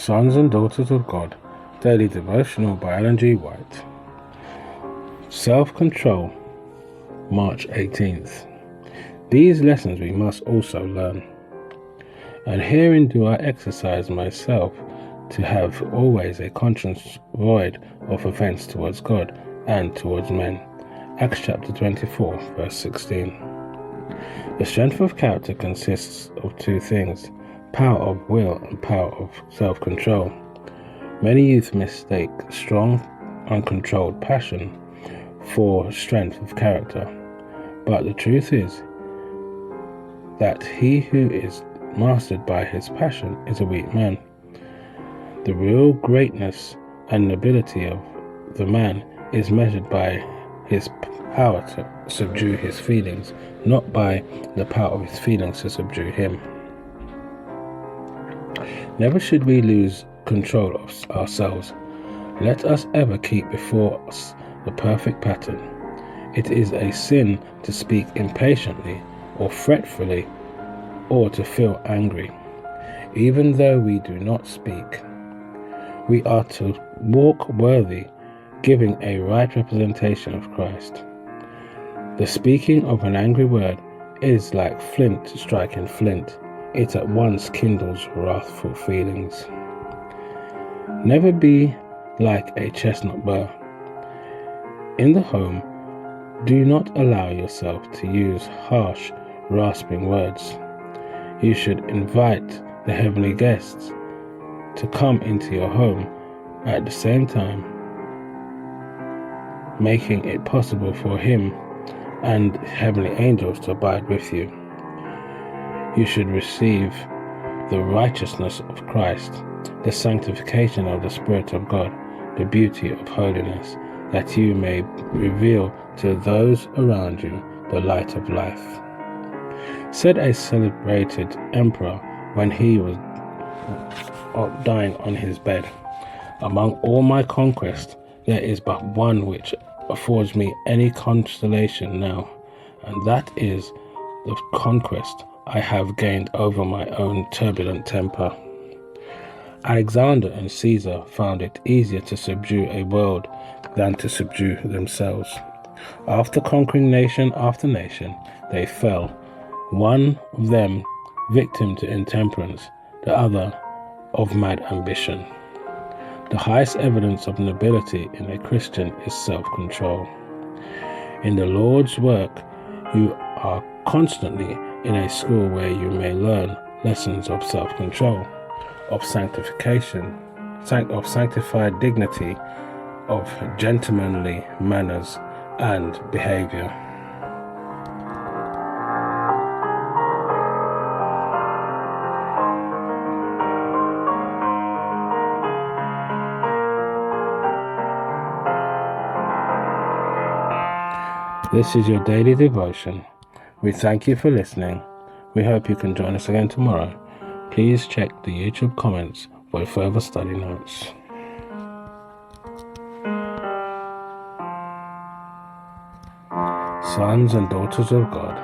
Sons and Daughters of God, Daily Devotional by Ellen G. White. Self-control, March 18th. These lessons we must also learn. And herein do I exercise myself to have always a conscience void of offence towards God and towards men. Acts chapter 24, verse 16. The strength of character consists of two things: power of will and power of self-control. Many youth mistake strong, uncontrolled passion for strength of character, but the truth is that he who is mastered by his passion is a weak man. The real greatness and nobility of the man is measured by his power to subdue his feelings, not by the power of his feelings to subdue him. Never should we lose control of ourselves. Let us ever keep before us the perfect pattern. It is a sin to speak impatiently or fretfully, or to feel angry. Even though we do not speak, we are to walk worthy, giving a right representation of Christ. The speaking of an angry word is like flint striking flint. It at once kindles wrathful feelings. Never be like a chestnut burr. In the home, do not allow yourself to use harsh, rasping words. You should invite the heavenly guests to come into your home, at the same time making it possible for him and heavenly angels to abide with you. You should receive the righteousness of Christ, the sanctification of the Spirit of God, the beauty of holiness, that you may reveal to those around you the light of life. Said a celebrated emperor when he was dying on his bed, "Among all my conquests, there is but one which affords me any consolation now, and that is the conquest I have gained over my own turbulent temper." Alexander and Caesar found it easier to subdue a world than to subdue themselves. After conquering nation after nation, they fell, one of them victim to intemperance, the other of mad ambition. The highest evidence of nobility in a Christian is self-control. In the Lord's work, you are constantly in a school where you may learn lessons of self-control, of sanctification, of sanctified dignity, of gentlemanly manners and behavior. This is your daily devotion. We thank you for listening. We hope you can join us again tomorrow. Please check the YouTube comments for further study notes. Sons and Daughters of God,